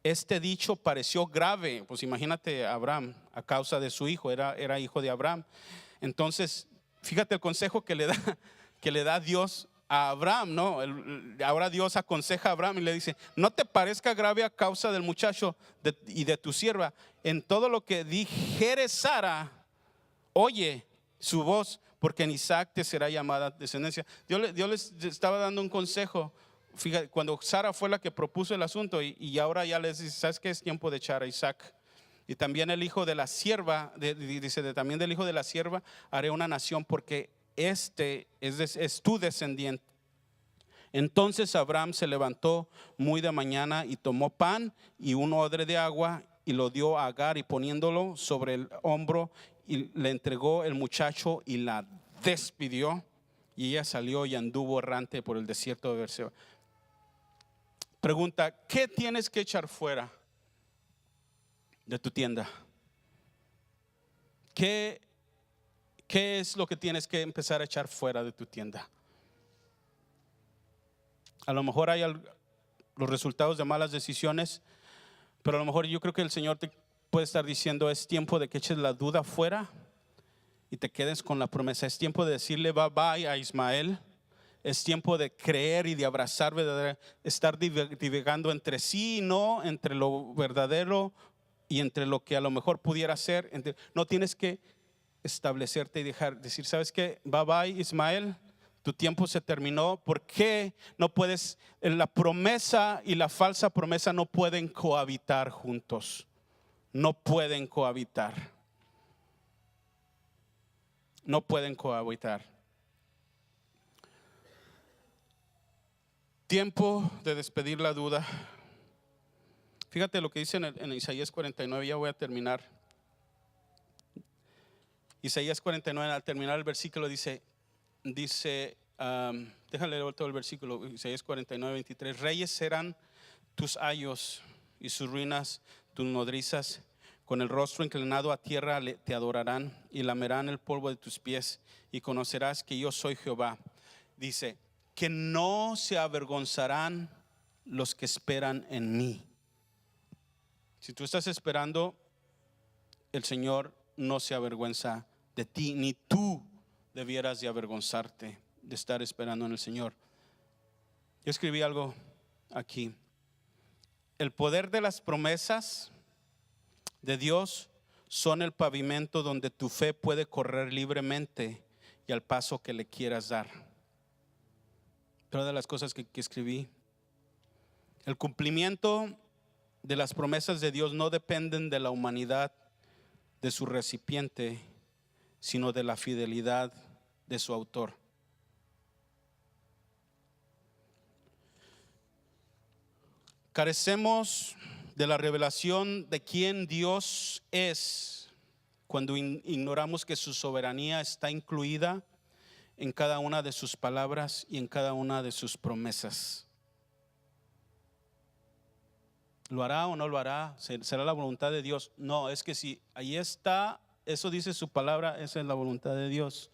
Este dicho pareció grave, pues imagínate a Abraham, a causa de su hijo, era hijo de Abraham. Entonces, fíjate el consejo que le da Dios a Abraham, ¿no? Ahora Dios aconseja a Abraham y le dice, no te parezca grave a causa del muchacho y de tu sierva. En todo lo que dijere Sara, oye su voz, porque en Isaac te será llamada descendencia. Dios les estaba dando un consejo. Fíjate, cuando Sara fue la que propuso el asunto, y ahora ya les dice, ¿sabes qué? Es tiempo de echar a Isaac. Y también el hijo de la sierva, también del hijo de la sierva haré una nación, porque es tu descendiente. Entonces Abraham se levantó muy de mañana y tomó pan y un odre de agua y lo dio a Agar, y poniéndolo sobre el hombro, y le entregó el muchacho y la despidió, y ella salió y anduvo errante por el desierto de Beerseba. Pregunta, ¿qué tienes que echar fuera de tu tienda? ¿Qué es lo que tienes que empezar a echar fuera de tu tienda? A lo mejor hay los resultados de malas decisiones, pero a lo mejor yo creo que el Señor te puede estar diciendo, es tiempo de que eches la duda fuera y te quedes con la promesa. Es tiempo de decirle bye bye a Ismael. Es tiempo de creer y de abrazar verdadero, estar divagando entre sí y no, entre lo verdadero y entre lo que a lo mejor pudiera ser. No tienes que establecerte y decir, ¿sabes qué? Bye bye Ismael, Tu tiempo se terminó. ¿Por qué no puedes? La promesa y la falsa promesa no pueden cohabitar juntos. No pueden cohabitar. No pueden cohabitar. Tiempo de despedir la duda. Fíjate lo que dice en Isaías 49, ya voy a terminar. Isaías 49, al terminar el versículo dice, déjale leer todo el versículo. Isaías 49, 23. Reyes serán tus ayos y sus ruinas tus nodrizas. Con el rostro inclinado a tierra te adorarán y lamerán el polvo de tus pies, y conocerás que yo soy Jehová. Dice que no se avergonzarán los que esperan en mí. Si tú estás esperando, el Señor no se avergüenza de ti, ni tú debieras de avergonzarte de estar esperando en el Señor. Yo escribí algo aquí. El poder de las promesas de Dios son el pavimento donde tu fe puede correr libremente y al paso que le quieras dar. Todas las cosas que escribí. El cumplimiento de las promesas de Dios no dependen de la humanidad de su recipiente, sino de la fidelidad de su autor. Carecemos de la revelación de quién Dios es cuando ignoramos que su soberanía está incluida en cada una de sus palabras y en cada una de sus promesas. ¿Lo hará o no lo hará? ¿Será la voluntad de Dios? No, es que si ahí está, eso dice su palabra, esa es la voluntad de Dios.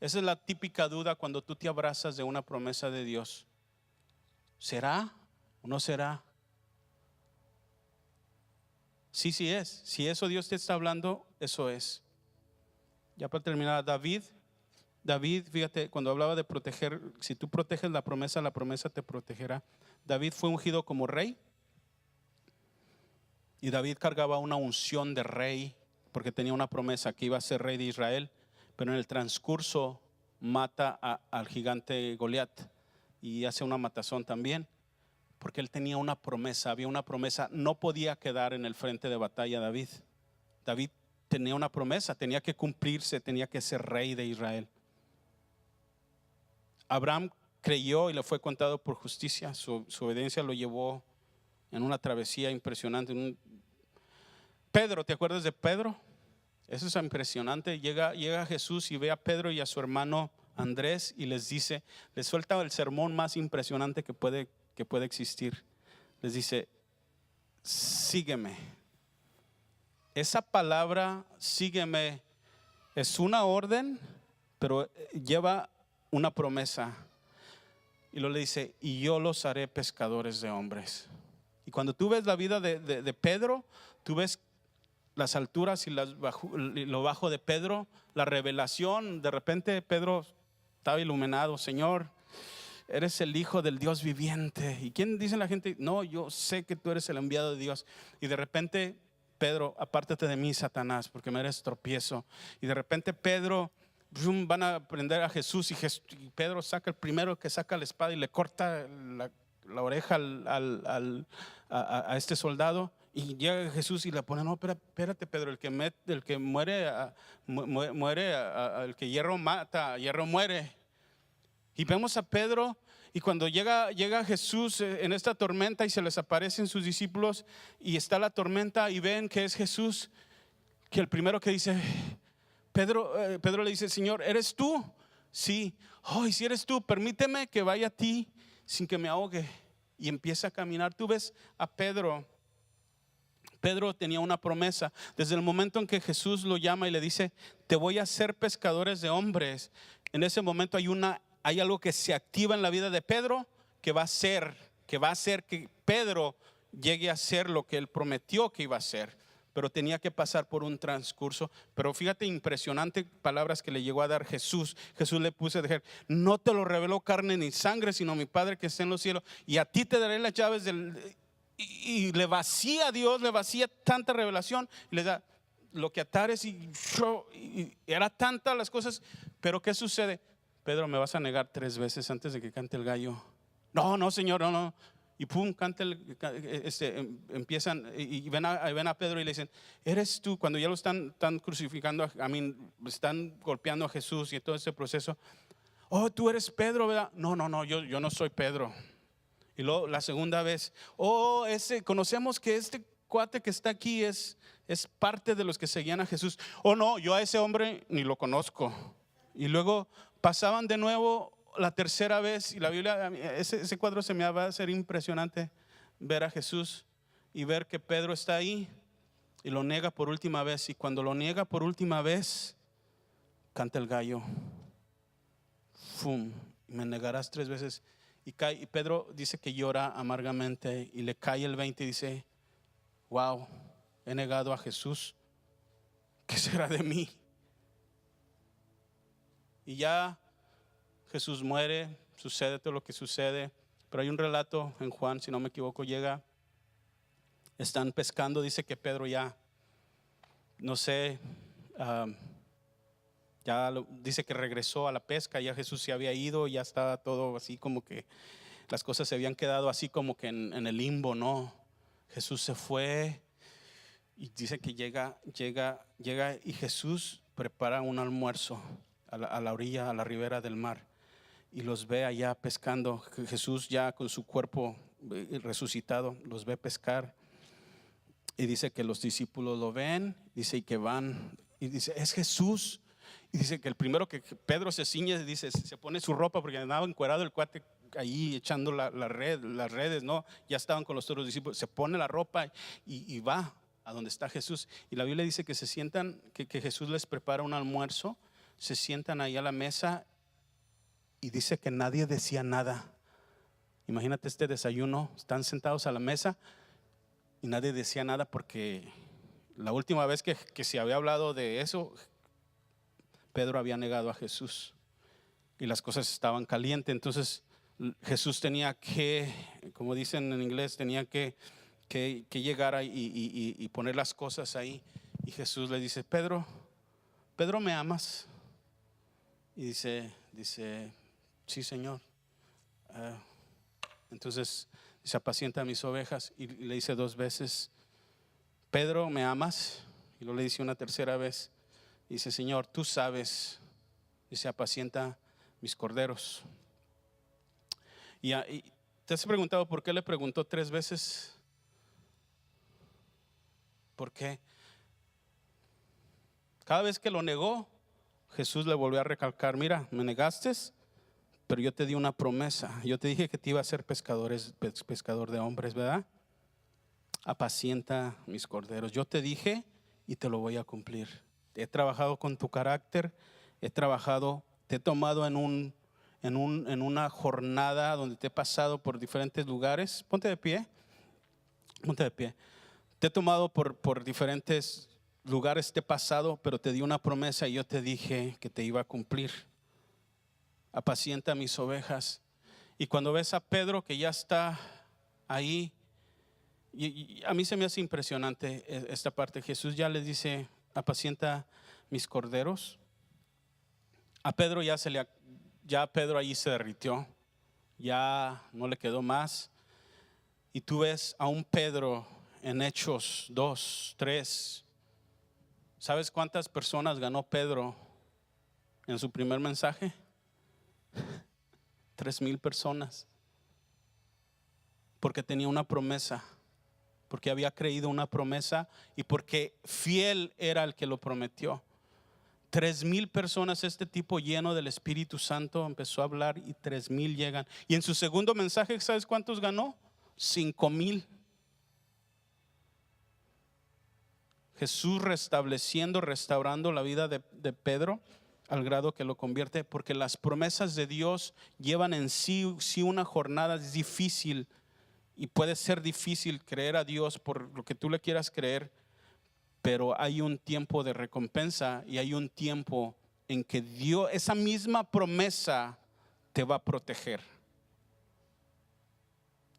Esa es la típica duda cuando tú te abrazas de una promesa de Dios. ¿Será o no será? Sí es. Si eso Dios te está hablando, eso es. Ya para terminar, David, fíjate, cuando hablaba de proteger, si tú proteges la promesa te protegerá. David fue ungido como rey. Y David cargaba una unción de rey porque tenía una promesa que iba a ser rey de Israel. Pero en el transcurso mata al gigante Goliat y hace una matazón también. Porque él tenía una promesa, había una promesa. No podía quedar en el frente de batalla David. David tenía una promesa, tenía que cumplirse, tenía que ser rey de Israel. Abraham creyó y le fue contado por justicia. Su obediencia lo llevó en una travesía impresionante. Pedro, ¿te acuerdas de Pedro? Eso es impresionante. Llega Jesús y ve a Pedro y a su hermano Andrés y les suelta el sermón más impresionante que puede existir. Les dice, sígueme. Esa palabra, sígueme, es una orden, pero lleva una promesa. Y luego le dice, y yo los haré pescadores de hombres. Y cuando tú ves la vida de Pedro, tú ves las alturas y lo bajo de Pedro, la revelación. De repente Pedro estaba iluminado. Señor, eres el Hijo del Dios viviente. ¿Y quién dice la gente? No, yo sé que tú eres el enviado de Dios. Y de repente, Pedro, apártate de mí, Satanás, porque me eres tropiezo. Y de repente Pedro, van a prender a Jesús y Pedro saca el primero que saca la espada y le corta la oreja a este soldado. Y llega Jesús y le pone, no, espérate Pedro, el que muere, el que hierro mata, hierro muere. Y vemos a Pedro, y cuando llega Jesús en esta tormenta y se les aparecen sus discípulos y está la tormenta y ven que es Jesús, que el primero que dice, Pedro le dice, Señor, ¿eres tú? Sí. Y si eres tú, permíteme que vaya a ti sin que me ahogue. Y empieza a caminar. Tú ves a Pedro tenía una promesa. Desde el momento en que Jesús lo llama y le dice, te voy a hacer pescadores de hombres, en ese momento hay algo que se activa en la vida de Pedro que va a hacer que Pedro llegue a ser lo que él prometió que iba a ser. Pero tenía que pasar por un transcurso. Pero fíjate, impresionante palabras que le llegó a dar Jesús. Jesús le puso a decir, no te lo reveló carne ni sangre, sino mi Padre que está en los cielos. Y a ti te daré las llaves y le vacía a Dios, le vacía tanta revelación. Le da lo que atares y era tantas las cosas. Pero ¿qué sucede? Pedro, me vas a negar 3 veces antes de que cante el gallo. No, no, Señor, no, no. Y pum, empiezan y ven a Pedro y le dicen, ¿eres tú? Cuando ya lo están crucificando, están golpeando a Jesús y todo ese proceso. Oh, tú eres Pedro, ¿verdad? No, no, no, yo no soy Pedro. Y luego la segunda vez, oh, conocemos que este cuate que está aquí es parte de los que seguían a Jesús. Oh, no, yo a ese hombre ni lo conozco. Y luego pasaban de nuevo la tercera vez, y la Biblia, ese cuadro se me va a hacer impresionante, ver a Jesús y ver que Pedro está ahí y lo niega por última vez. Y cuando lo niega por última vez, canta el gallo. Fum, me negarás 3 veces. Y Pedro dice que llora amargamente y le cae el 20 y dice, wow, he negado a Jesús, ¿qué será de mí? Y ya Jesús muere, sucede todo lo que sucede. Pero hay un relato en Juan, si no me equivoco, están pescando, dice que Pedro ya, no sé, dice que regresó a la pesca, ya Jesús se había ido, ya estaba todo así como que las cosas se habían quedado así como que en el limbo, ¿no? Jesús se fue y dice que llega y Jesús prepara un almuerzo a la orilla, a la ribera del mar, y los ve allá pescando. Jesús ya con su cuerpo resucitado los ve pescar, y dice que los discípulos lo ven, dice, y que van, y dice, es Jesús. Y dice que el primero que Pedro se ciñe, dice, se pone su ropa porque andaba encuerado el cuate ahí echando las redes, ¿no? Ya estaban con los otros discípulos, se pone la ropa y va a donde está Jesús. Y la Biblia dice que se sientan, que Jesús les prepara un almuerzo, se sientan ahí a la mesa, y dice que nadie decía nada. Imagínate este desayuno, están sentados a la mesa y nadie decía nada, porque la última vez que se había hablado de eso, Pedro había negado a Jesús y las cosas estaban calientes. Entonces Jesús tenía que, como dicen en inglés, tenía que llegar ahí y poner las cosas ahí. Y Jesús le dice, Pedro, ¿me amas? Y dice, sí, Señor. Entonces se apacienta mis ovejas, y le dice 2 veces, Pedro, ¿me amas? Y luego le dice una tercera vez, dice, Señor, tú sabes. Dice, apacienta mis corderos. Y te has preguntado por qué le preguntó 3 veces. ¿Por qué? Cada vez que lo negó, Jesús le volvió a recalcar, mira, me negaste, pero yo te di una promesa. Yo te dije que te iba a ser pescador de hombres, ¿verdad? Apacienta mis corderos. Yo te dije y te lo voy a cumplir. He trabajado con tu carácter, te he tomado en una jornada donde te he pasado por diferentes lugares. Ponte de pie. Te he tomado por diferentes lugares, te he pasado, pero te di una promesa y yo te dije que te iba a cumplir. Apacienta mis ovejas. Y cuando ves a Pedro que ya está ahí, y a mí se me hace impresionante esta parte. Jesús ya le dice, apacienta mis corderos. A Pedro ya Pedro allí se derritió, ya no le quedó más. Y tú ves a un Pedro en Hechos 2, 3. ¿Sabes cuántas personas ganó Pedro en su primer mensaje? 3,000 personas. Porque tenía una promesa, porque había creído una promesa y porque fiel era el que lo prometió. 3,000 personas, este tipo lleno del Espíritu Santo empezó a hablar, y 3,000 llegan. Y en su segundo mensaje, ¿sabes cuántos ganó? 5,000. Jesús restaurando la vida de Pedro, al grado que lo convierte, porque las promesas de Dios llevan en sí una jornada difícil, y puede ser difícil creer a Dios por lo que tú le quieras creer, pero hay un tiempo de recompensa y hay un tiempo en que Dios, esa misma promesa, te va a proteger.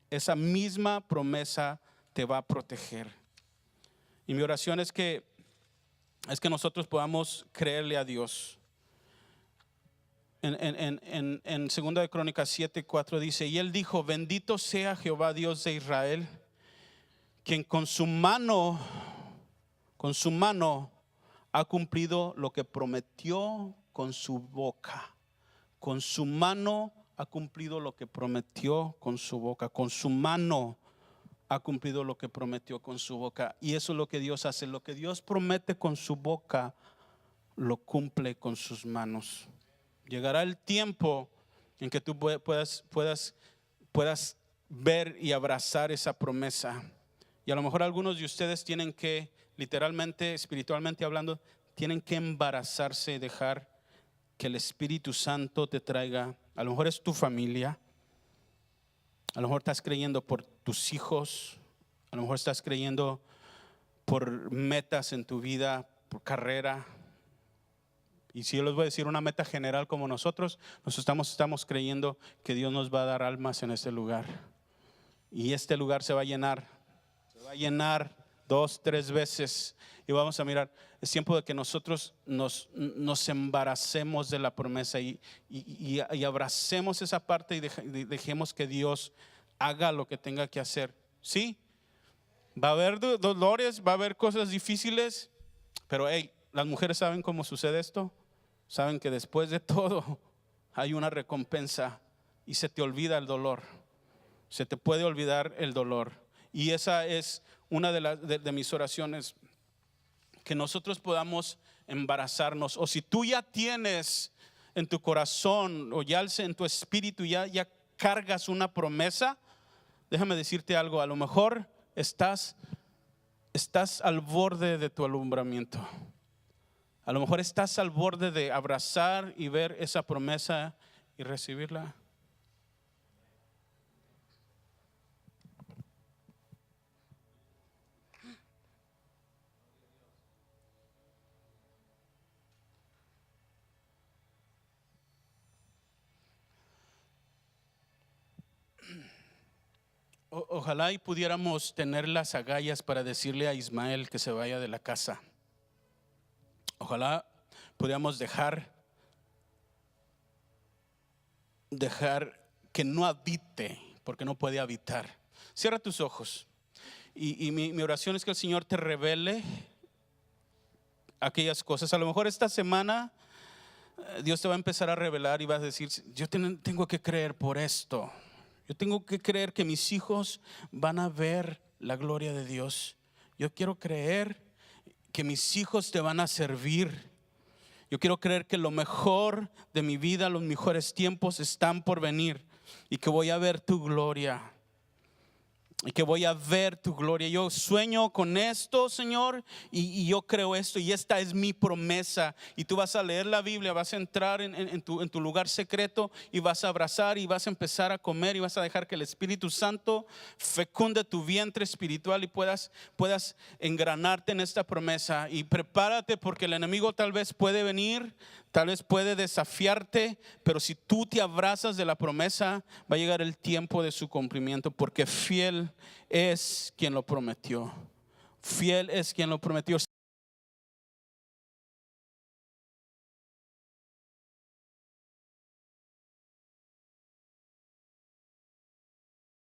Esa misma promesa te va a proteger. Y mi oración es que nosotros podamos creerle a Dios. En 2 de Crónicas 7:4 dice: y él dijo, bendito sea Jehová Dios de Israel, quien con su mano ha cumplido lo que prometió con su boca. Con su mano ha cumplido lo que prometió con su boca. Con su mano ha cumplido lo que prometió con su boca. Y eso es lo que Dios hace. Lo que Dios promete con su boca, lo cumple con sus manos. Llegará el tiempo en que tú puedas ver y abrazar esa promesa. Y a lo mejor algunos de ustedes tienen que, literalmente, espiritualmente hablando, tienen que embarazarse y dejar que el Espíritu Santo te traiga. A lo mejor es tu familia, a lo mejor estás creyendo por tus hijos, a lo mejor estás creyendo por metas en tu vida, por carrera. Y si yo les voy a decir una meta general, como nosotros estamos creyendo que Dios nos va a dar almas en este lugar. Y este lugar se va a llenar 2, 3 veces. Y vamos a mirar, es tiempo de que nosotros nos embaracemos de la promesa y abracemos esa parte y dejemos que Dios haga lo que tenga que hacer. ¿Sí? Va a haber dolores, va a haber cosas difíciles, pero las mujeres saben cómo sucede esto. Saben que después de todo hay una recompensa y se te olvida el dolor. Se te puede olvidar el dolor. Y esa es una de mis oraciones, que nosotros podamos embarazarnos. O si tú ya tienes en tu corazón o ya en tu espíritu ya cargas una promesa, déjame decirte algo. A lo mejor estás al borde de tu alumbramiento. A lo mejor estás al borde de abrazar y ver esa promesa y recibirla. Ojalá y pudiéramos tener las agallas para decirle a Ismael que se vaya de la casa. Ojalá pudiéramos dejar que no habite, porque no puede habitar. Cierra tus ojos. Y mi oración es que el Señor te revele aquellas cosas. A lo mejor esta semana Dios te va a empezar a revelar y vas a decir: yo tengo que creer por esto. Yo tengo que creer que mis hijos van a ver la gloria de Dios. Yo quiero creer que mis hijos te van a servir. Yo quiero creer que lo mejor de mi vida, los mejores tiempos están por venir y que voy a ver tu gloria. Y que voy a ver tu gloria. Yo sueño con esto, Señor, y yo creo esto, y esta es mi promesa. Y tú vas a leer la Biblia, vas a entrar en tu lugar secreto y vas a abrazar y vas a empezar a comer y vas a dejar que el Espíritu Santo fecunde tu vientre espiritual y puedas engranarte en esta promesa. Y prepárate, porque el enemigo tal vez puede venir, tal vez puede desafiarte, pero si tú te abrazas de la promesa, va a llegar el tiempo de su cumplimiento, porque fiel es quien lo prometió. Fiel es quien lo prometió.